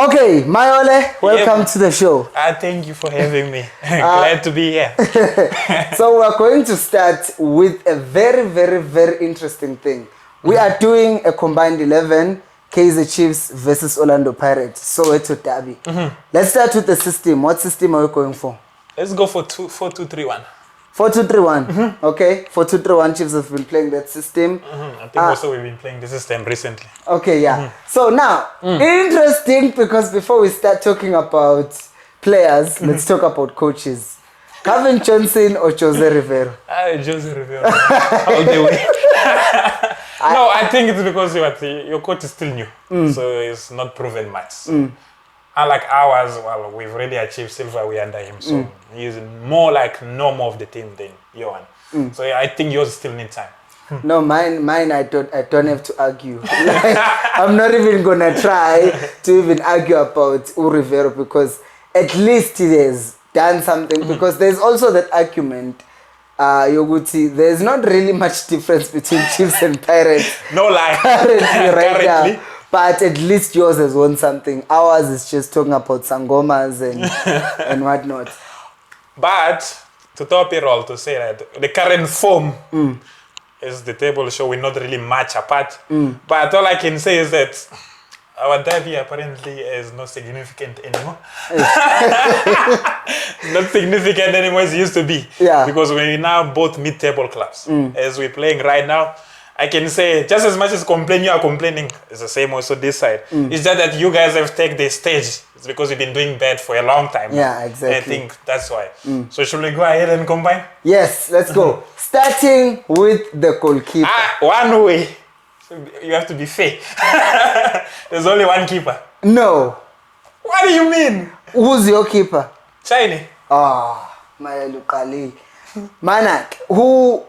Okay, Mayole, welcome to the show. Thank you for having me. Glad to be here. So we're going to start with a very interesting thing. We are doing a combined 11, Kaizer Chiefs versus Orlando Pirates, Soweto Derby. Let's start with the system. What system are we going for? Let's go for 4-2-3-1. 4-2-3-1. Okay, 4-2-3-1. Chiefs have been playing that system. I think also we've been playing the system recently. Okay, yeah. So now, interesting, because before we start talking about players, let's talk about coaches. Calvin Johnson or Jose Rivero? Jose Rivero. All the way. No, I think it's because your coach is still new. So it's not proven much. Unlike ours, well, we've already achieved silver, we're under him. So he's more like normal of the team than Johan. So yeah, I think yours still need time. No, mine. I don't have to argue. Like, I'm not even gonna try to even argue about Rivero because at least he has done something. Because there's also that argument, Yoguti. There's not really much difference between Chiefs and Pirates. No lie. Currently. Now. But at least yours has won something. Ours is just talking about sangomas and whatnot. But to top it all, to say that the current form is the table show we're not really much apart. But all I can say is that our derby apparently is not significant anymore. Not significant anymore as it used to be. Yeah. Because we're now both mid-table clubs. As we're playing right now, I can say just as much as you are complaining, it's the same also this side. It's just that you guys have taken the stage. It's because you've been doing bad for a long time. Yeah, exactly. I think that's why. So should we go ahead and combine? Yes, let's go. Starting with the goalkeeper. One way. You have to be fair. There's only one keeper. No. What do you mean? Who's your keeper? Shiny. Mayelu Kali. Manak, who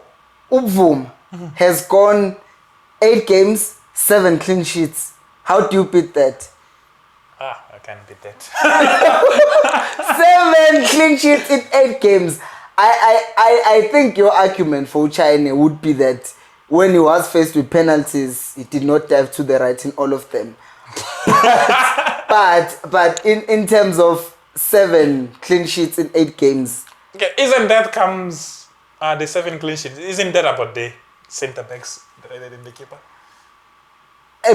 Ubvum has gone 8 games, 7 clean sheets. How do you beat that? I can't beat that. 7 clean sheets in 8 games. I think your argument for China would be that when he was faced with penalties, he did not dive to the right in all of them. but in terms of 7 clean sheets in 8 games. Okay, isn't that comes the 7 clean sheets? Isn't that about the centre backs rather than the keeper?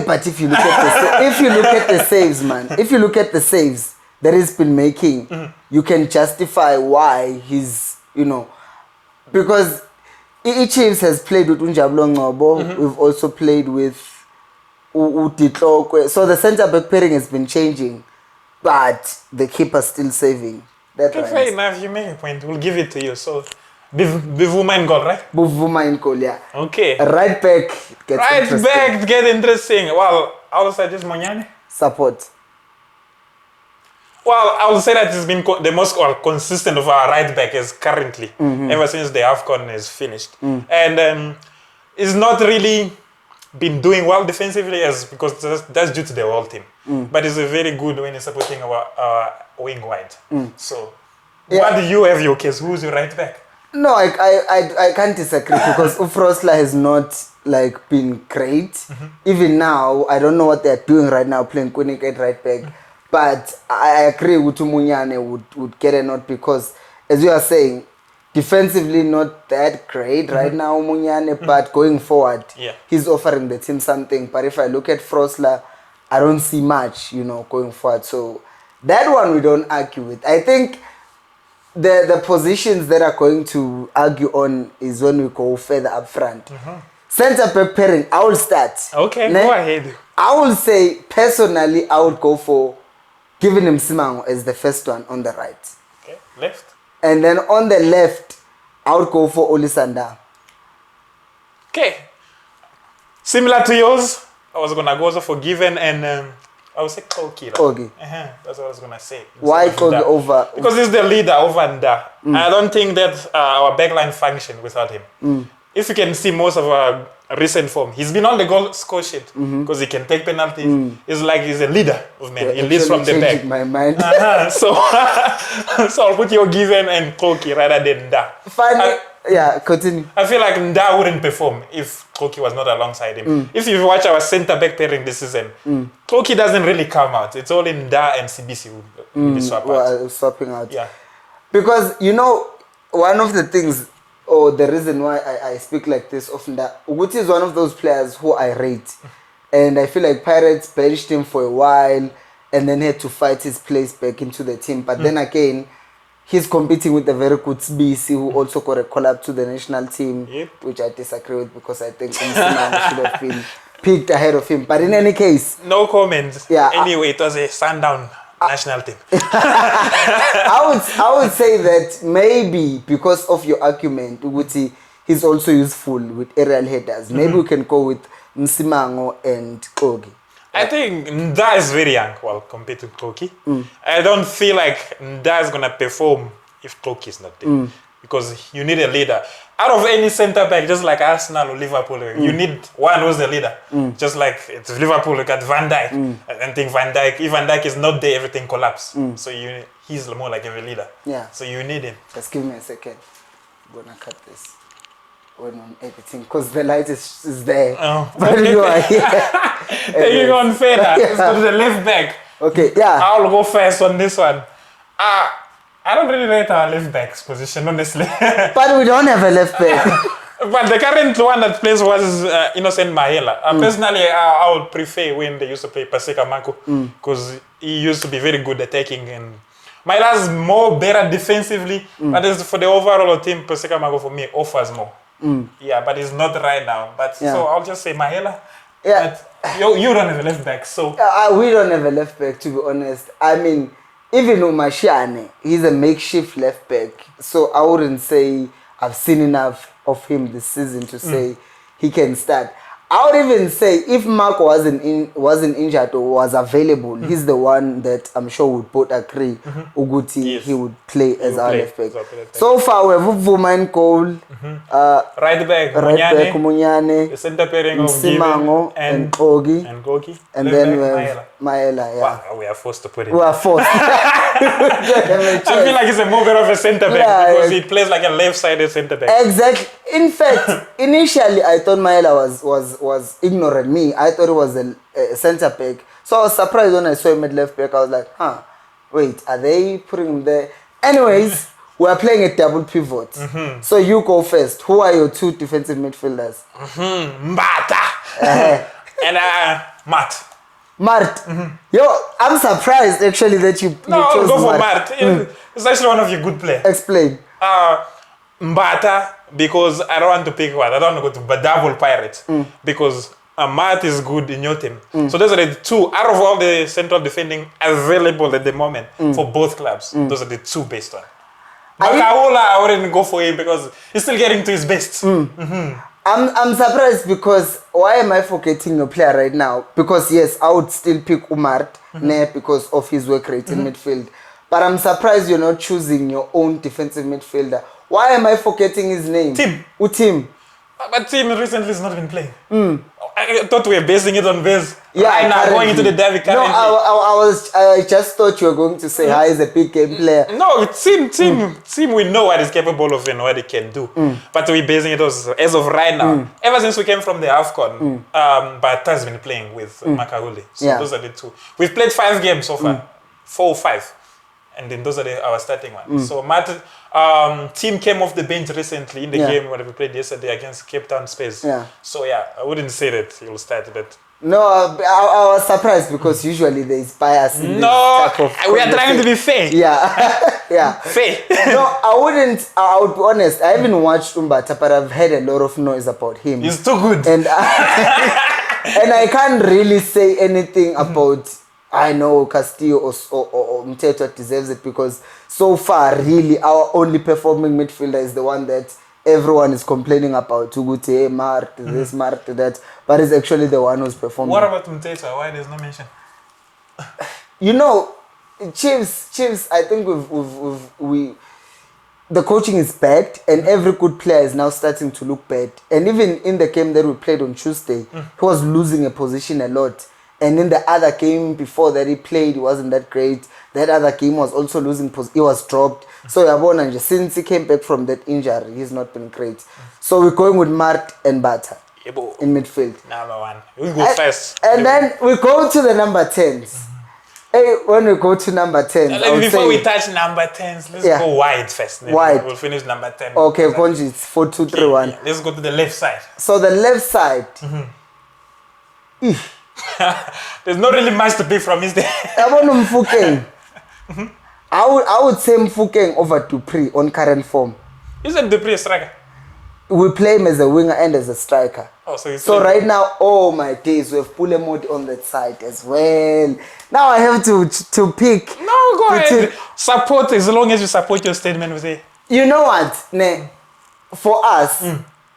But if you look at the saves, man, if you look at the saves that he's been making, you can justify why he's, because Chiefs has played with Unjabulo Ngobo. We've also played with Utitlokwe. So the centre back pairing has been changing, but the keeper's still saving. That's okay, fair enough. You make a point. We'll give it to you. So, Bivuma in goal, right? Bivuma in goal, yeah. Okay. Right back gets interesting. Right back get interesting. Well, I would say just Monyane. Support. Well, I would say that it's been the most consistent of our right back is currently, ever since the AFCON is finished. And it's not really been doing well defensively because that's due to the whole team. But it's a very good when it's supporting our wing wide. So, what do you have your case? Who's your right back? No, I can't disagree because Ufrosla has not been great. Even now, I don't know what they're doing right now, playing Kunik at right back. But I agree with Munyane would get a nod because, as you are saying, defensively not that great right now, Munyane, but going forward, he's offering the team something. But if I look at Frosler, I don't see much, going forward. So that one we don't argue with. I think the positions that are going to argue on is when we go further up front. Centre back pairing, I will start. Okay, go ahead. I will say, personally, I would go for giving him Simango as the first one on the right. Okay, left. And then on the left, I would go for Olisanda. Okay. Similar to yours, I was going to go also for Given and I would say Khosi. Khosi. That's what I was going to say. Why Khosi over? Because he's the leader over and there. I don't think that our backline functioned without him. If you can see most of our recent form, he's been on the goal score sheet because he can take penalties. It's like he's a leader of men. He leads from the back. My mind. So I'll put your Given and Khosi rather than that. Funny. Yeah, continue. I feel like Nda wouldn't perform if Khosi was not alongside him. If you watch our centre-back pairing this season, Khosi doesn't really come out. It's only Nda and CBC who really swap out. Well, swapping out. Yeah. Because, one of the things, or the reason why I speak like this often, that Uguti is one of those players who I rate. And I feel like Pirates benched him for a while and then had to fight his place back into the team. But then again, he's competing with a very good CBC who also got a call-up to the national team, which I disagree with because I think Msimang should have been picked ahead of him. But in any case... No comments. Yeah, anyway, it was a sundown national team. I would say that maybe because of your argument, Uguti, he's also useful with aerial headers. Maybe we can go with Msimango and Kogi. I think Nda is very young, compared to Khosi. I don't feel like Nda is going to perform if Khosi is not there. Because you need a leader. Out of any centre-back, just like Arsenal or Liverpool, you need one who's the leader. Just like it's Liverpool, look at Van Dijk. I think if Van Dijk is not there, everything collapses. So he's more like a leader. Yeah. So you need him. Just give me a second. I'm going to cut this. When on editing, because the light is there. Oh, but okay. you are here. Taking on further. Let's go to the left back. Okay, yeah. I'll go first on this one. I don't really rate our left back's position, honestly. But we don't have a left back. But the current one that plays was Innocent Mahela. Personally, I would prefer when they used to play Paseka Mako, because he used to be very good attacking, and Mahela's more better defensively. But as for the overall team, Paseka Mako for me offers more. Yeah, but it's not right now. But so I'll just say Mahela. Yeah. But you don't have a left back, so we don't have a left back, to be honest. I mean, even Umashane, he's a makeshift left back. So I wouldn't say I've seen enough of him this season to say he can start. I would even say if Mark wasn't injured or was available, he's the one that I'm sure would both agree. Uguti, he would play as our left back. So far, we have Vuma in goal. Right back, Munyane. The center pairing of Simango and Kogi. And then we have Mahela. Yeah. Wow, we are forced to put it. We are forced. I feel like he's a more better of a center back because he plays like a left-sided center back. Exactly. In fact, initially I thought Mahela was ignoring me. I thought it was a center back. So I was surprised when I saw him at left back. I was like, wait, are they putting him there? Anyways, we are playing a double pivot. So you go first. Who are your two defensive midfielders? Mbata and Matt. Mart. Yo, I'm surprised actually that you No, I'll chose go for Mart. Mart. It's actually one of your good players. Explain. Mbata, because I don't want to pick one. I don't want to go to double Pirates. Because Mart is good in your team. So those are the two, out of all the central defending available at the moment for both clubs, those are the two best ones. Makaula, I wouldn't go for him because he's still getting to his best. I'm surprised because why am I forgetting your player right now? Because yes, I would still pick Umart because of his work rate in midfield. But I'm surprised you're not choosing your own defensive midfielder. Why am I forgetting his name? Tim. Tim. But Tim recently has not been playing. I thought we were basing it on Vez. Yeah, right now, going into the derby currently. No, I just thought you were going to say he's a big game player. No, Tim, we know what he's capable of and what he can do. But we're basing it as of right now. Ever since we came from the AFCON, Bata has been playing with Makahule. So those are the two. We've played 5 games so far. 4 or 5. And then those are our starting ones. So Team came off the bench recently in the game when we played yesterday against Cape Town Space. So I wouldn't say that he'll start that. No, I was surprised because usually there is bias in this type of we are trying to be fair. Yeah. Fair. No, I would be honest, I haven't watched Umbata, but I've heard a lot of noise about him. He's too good. And I can't really say anything about I know Castillo or Mteto deserves it because so far, really, our only performing midfielder is the one that everyone is complaining about. Tugute, Mart, this, Mart, that. But it's actually the one who's performing. What about Mteto? Why there's no mention? Chiefs, I think the coaching is bad and every good player is now starting to look bad. And even in the game that we played on Tuesday, he was losing a position a lot. And in the other game before that he played, he wasn't that great. That other game was also losing. He was dropped. So Yabona, since he came back from that injury, he's not been great. So we're going with Mart and Bata in midfield. Number 1. We go first. And then we go to the number 10s. Hey, when we go to number 10s, before we touch number 10s, let's go wide first. Wide. We'll finish number 10. Okay, Konji, it's 4, 2, 3, 1. Yeah, let's go to the left side. So the left side. There's not really much to pick from, is there? I would say Mfukeng over Dupree on current form. Isn't Dupree a striker? We play him as a winger and as a striker. Oh, so right now, oh my days, we have Pulemodi on that side as well. Now I have to pick. No, go ahead. Support, as long as you support your statement with it. You know what? Ne, for us,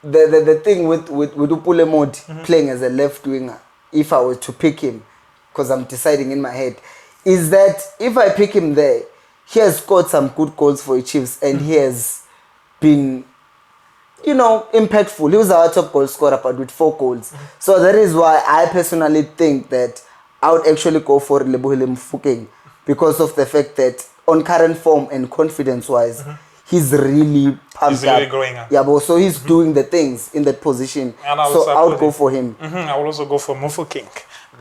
the thing with Pulemodi playing as a left winger, if I were to pick him, because I'm deciding in my head, is that if I pick him there, he has scored some good goals for the Chiefs and he has been, you know, impactful. He was our top goal scorer, but with 4 goals. So that is why I personally think that I would actually go for Lebohile Mofokeng because of the fact that on current form and confidence-wise, he's really pumped he's really up. growing up. Yeah, but so he's doing the things in that position. So I would go for him. I will also go for Mofokeng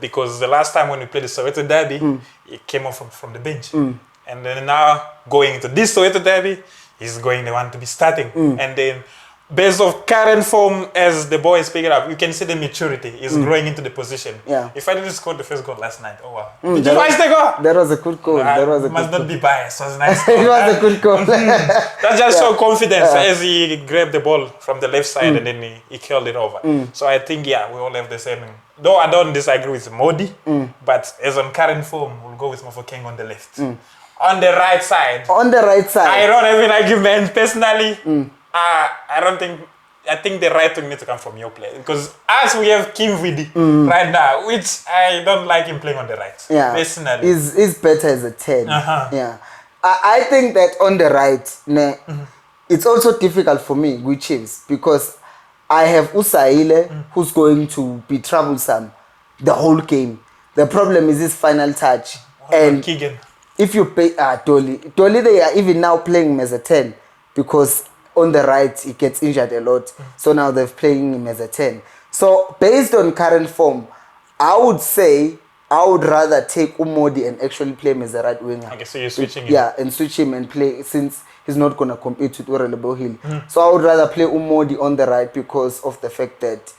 because the last time when we played the Soweto Derby, he came off from the bench. And then now going into this Soweto Derby, he's going the one to be starting. And then based on current form, as the boy is picking up, you can see the maturity is growing into the position. Yeah. If I didn't score the first goal last night, oh wow. Did you watch the goal? That was a good goal. That was a must good not be biased. It was a nice goal. It was a good goal. That just showed confidence as he grabbed the ball from the left side and then he curled it over. So I think, yeah, we all have the same. Though I don't disagree with Modi, but as on current form, we'll go with Mofokeng on the left. On the right side. On the right side. I don't have an argument personally. I think the right wing needs to come from your player. Because as we have Kim Vidi right now, which I don't like him playing on the right. Yeah. Personally. He's better as a 10. Yeah. I think that on the right, it's also difficult for me with Chiefs because I have Usaile who's going to be troublesome the whole game. The problem is his final touch. And Keegan. If you pay Dolly, they are even now playing him as a 10 because on the right he gets injured a lot. So now they're playing him as a 10. So based on current form, I would say I would rather take Umodi and actually play him as a right winger. Okay, so you're switching him. Yeah, and switch him and play since he's not going to compete with Urelebo Hill. So I would rather play Umodi on the right because of the fact that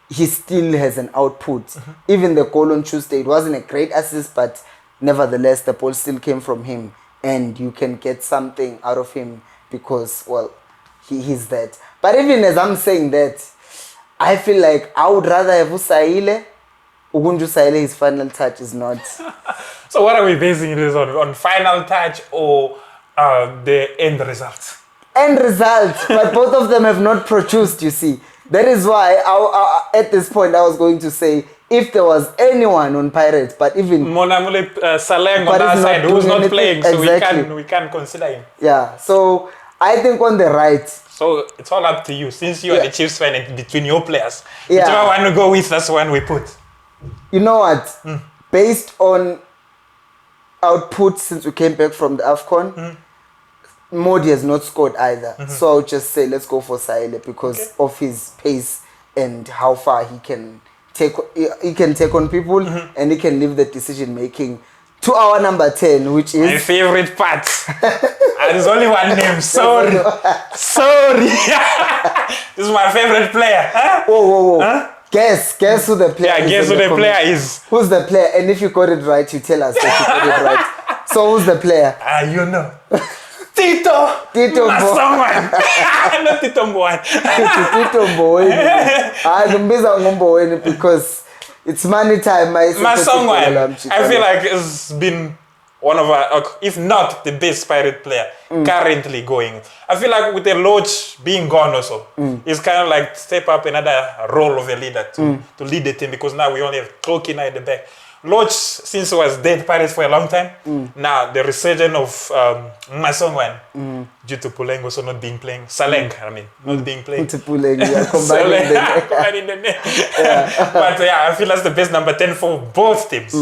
he still has an output. Even the goal on Tuesday, it wasn't a great assist, but nevertheless, the ball still came from him. And you can get something out of him because, well, he's that. But even as I'm saying that, I feel like I would rather have Usaile. Ugunju Usaile, his final touch is not. So what are we basing this on? On final touch or the end result? End result, but both of them have not produced, you see. That is why at this point I was going to say if there was anyone on Pirates, but even Monamule Saleng on our side who's not playing, so we can't consider him. Yeah, so I think on the right. So it's all up to you. Since you are the Chiefs fan and between your players, whichever one to go with, that's one we put. You know what? Based on output since we came back from the AFCON, Modi has not scored either. So I'll just say let's go for Saile because of his pace and how far he can take on people and he can leave the decision making to our number 10, which is my favorite part. There's only one name. Sorry. This is my favorite player. Whoa. Huh? Guess who the player is. Yeah, guess who the player is. Who's the player? And if you got it right, you tell us that you got it right. So who's the player? You know. Tito Someone. Not Tito Mboweni. Tito Mboweni. Because it's money time. I feel like it's been one of our, if not the best Pirate player currently going. I feel like with the Lodge being gone also, it's kind of like step up another role of a leader to lead the team because now we only have Tolkien at the back. Loach, since he was dead Pirates for a long time, now the resurgence of Masongwan due to Puleng also not being playing. Saleng, I mean, not being playing. Puleng, yeah, combining the Combining the name. But yeah, I feel that's the best number 10 for both teams.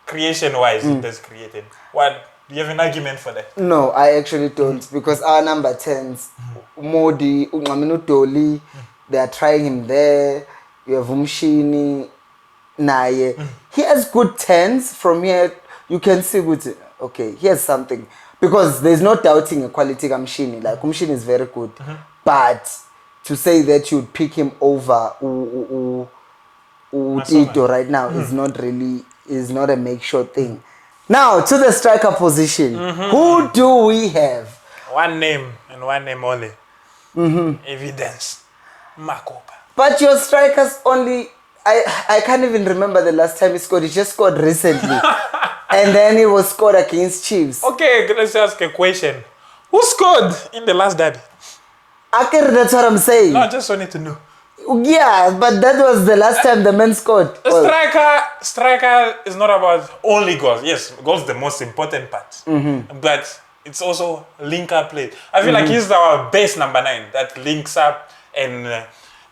Creation-wise, it is created. What? Do you have an argument for that? No, I actually don't, because our number 10s, Modi, Doli, they are trying him there. You have Umshini, Naye. He has good 10s from here. You can see good. Okay, he has something. Because there's no doubting a quality of Umshini. Like, Umshini is very good. But to say that you'd pick him over Ito right now is not really, is not a make sure thing. Now, to the striker position. Who do we have? One name and one name only. Evidence. Makopa. But your strikers only... I can't even remember the last time he scored. He just scored recently. And then he was scored against Chiefs. Okay, let's ask a question. Who scored in the last derby? Akir, that's what I'm saying. No, I just wanted to know. Yeah, but that was the last time the man scored. Striker is not about only goals. Yes, goals is the most important part. But it's also link-up play. I feel like he's our base number 9 that links up and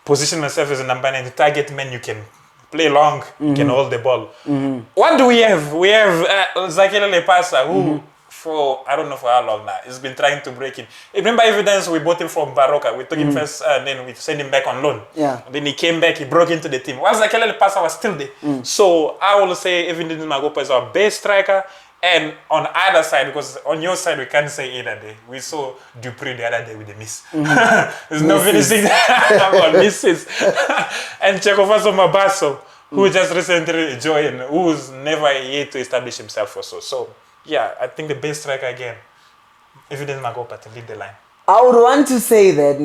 position himself as a number 9. The target man, you can play long, you can hold the ball. What do we have? We have Zakele Lepasa, who for, I don't know for how long now, he's been trying to break in. Remember Evidence, we bought him from Baroka. We took him first, then we sent him back on loan. Yeah. Then he came back, he broke into the team. While Zakele Lepasa was still there. So I will say Evidence Magopa is our best striker. And on either side, because on your side, we can't say either day. We saw Dupree the other day with the miss. There's no finishing about misses. And Chekofaso Mabaso, who just recently joined, who's never yet to establish himself also. So, yeah, I think the best striker again, Evidence Magopa to lead the line. I would want to say that,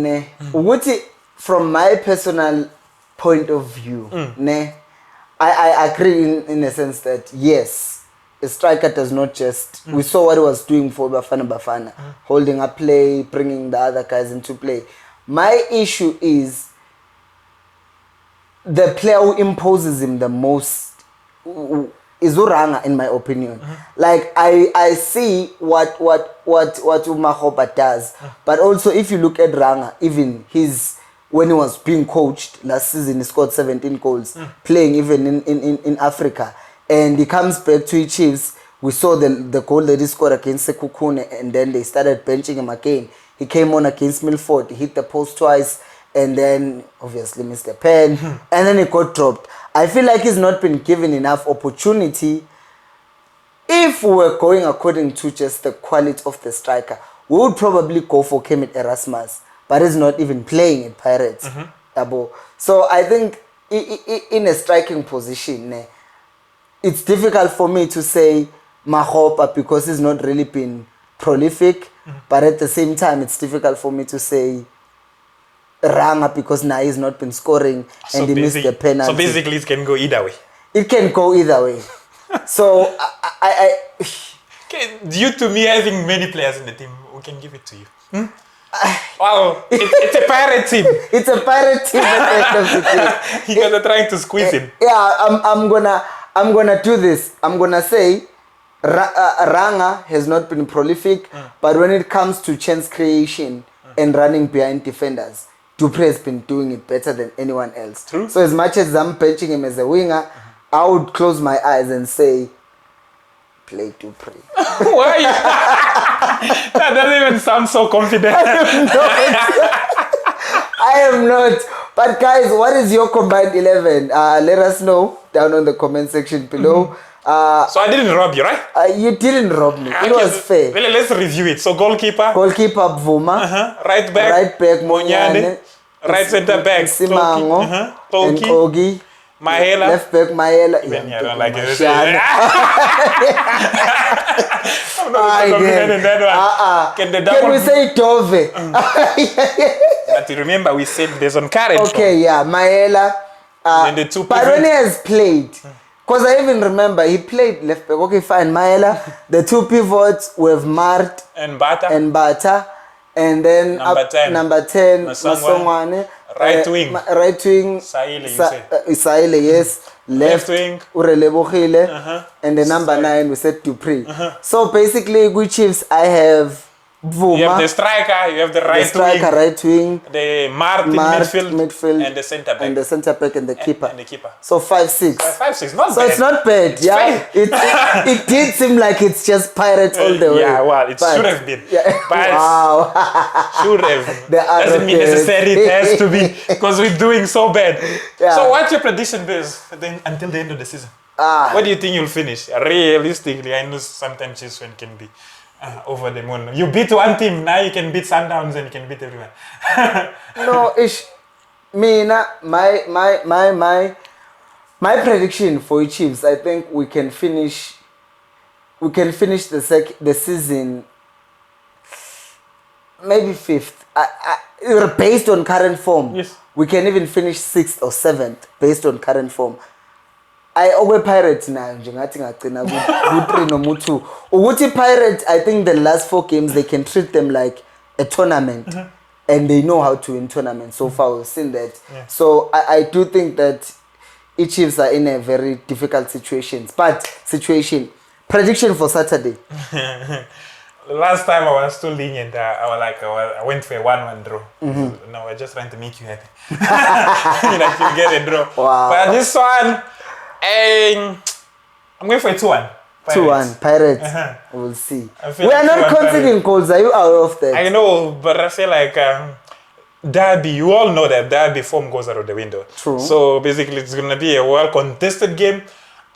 from my personal point of view, I agree in a sense that, yes, a striker does not just... We saw what he was doing for Bafana, holding up play, bringing the other guys into play. My issue is the player who imposes him the most is Uranga, in my opinion. Like, I see what Umahoba does, but also if you look at Ranga, even when he was being coached last season, he scored 17 goals, playing even in Africa. And he comes back to the Chiefs. We saw the goal that he scored against Sekukune, and then they started benching him again. He came on against Milford, he hit the post twice, and then obviously missed the pen, and then he got dropped. I feel like he's not been given enough opportunity. If we were going according to just the quality of the striker, we would probably go for Kemit Erasmus, but he's not even playing at Pirates. So I think in a striking position, it's difficult for me to say Mahopa because he's not really been prolific, but at the same time, it's difficult for me to say Ranga because now he's not been scoring and he missed the penalty. So basically, it can go either way. It can go either way. So Okay, due to me having many players in the team, we can give it to you. Wow, it's a pirate team. It's a pirate team at the end of the day. You guys are trying to squeeze him. Yeah, I'm gonna do this. I'm gonna say Ranga has not been prolific, but when it comes to chance creation and running behind defenders, Dupree has been doing it better than anyone else. True. So as much as I'm benching him as a winger, I would close my eyes and say, play Dupree. Why? That doesn't even sound so confident. I am not. But guys, what is your combined 11? Let us know down on the comment section below. So I didn't rob you, right? You didn't rob me. It was fair. Well, let's review it. So goalkeeper. Goalkeeper Bvuma. Right back. Right back Monyane. Right center back. Simango. And Kogi. Mahela. Left back Mahela. Even I don't like it. I'm not confident in that one. Can we say Dove? But remember, we said there's on current. Okay, yeah, Mahela. Then the two but when he has played, because I even remember he played left back. Okay, fine, Mahela. The two pivots with Mart and Bata. And then number 10, Masongwane. Right wing. Right wing. Saile, you say. Saile, yes. Left wing. Urelebohile. And the number 9 we said Dupree. So basically, good Chiefs, I have Vuma. You have the striker, you have the right striker, wing. right wing. The Mart in midfield. And the centre back. And the centre back and the keeper. And the keeper. So 5-6. 5-6, not so bad. It's not bad, It's yeah. fine. It did seem like it's just Pirates all the way. Yeah, well, it should have been. Yeah. But Wow. should have. Doesn't mean necessarily it has to be because we're doing so bad. Yeah. So what's your prediction base until the end of the season? What do you think you'll finish? Realistically, I know sometimes Chiefs can be over the moon. You beat one team, now you can beat Sundowns and you can beat everyone. No, my prediction for Chiefs, I think we can finish the season maybe 5th. Based on current form. Yes. We can even finish 6th or 7th based on current form. I always Pirates now. Ngingathi ngagcina ku-3 noma u-2. Ukuthi Pirates, I think the last 4 games they can treat them like a tournament. And they know how to win tournaments. So far we've seen that. Yeah. So I do think that Chiefs are in a very difficult situation. Prediction for Saturday. Last time I was still lenient. I went for a 1-1 draw. No, we're just trying to make you happy. That you get a draw. Wow. But this one, I'm going for a 2-1. 2-1 Pirates. We'll see. We are not conceding goals. Are you aware of that? I know, but I feel like Derby, you all know that Derby form goes out of the window. True. So basically it's going to be a well-contested game.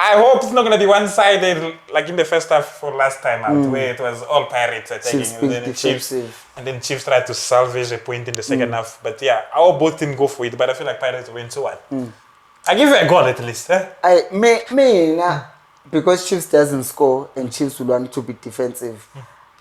I hope it's not going to be one-sided like in the first half for last time out, where it was all Pirates attacking and then Chiefs tried to salvage a point in the second half. But yeah, I hope both teams go for it, but I feel like Pirates will win 2-1. I give you a goal at least. Because Chiefs doesn't score and Chiefs will want to be defensive,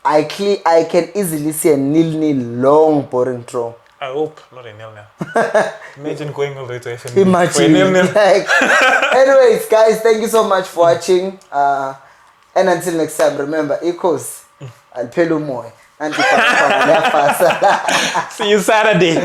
I can easily see a 0-0 long boring draw. I hope not a 0-0. Imagine going all the way to FNB. Imagine. For a 0-0. Anyways, guys, thank you so much for watching. And until next time, remember, equals. I'll pay you more. See you Saturday.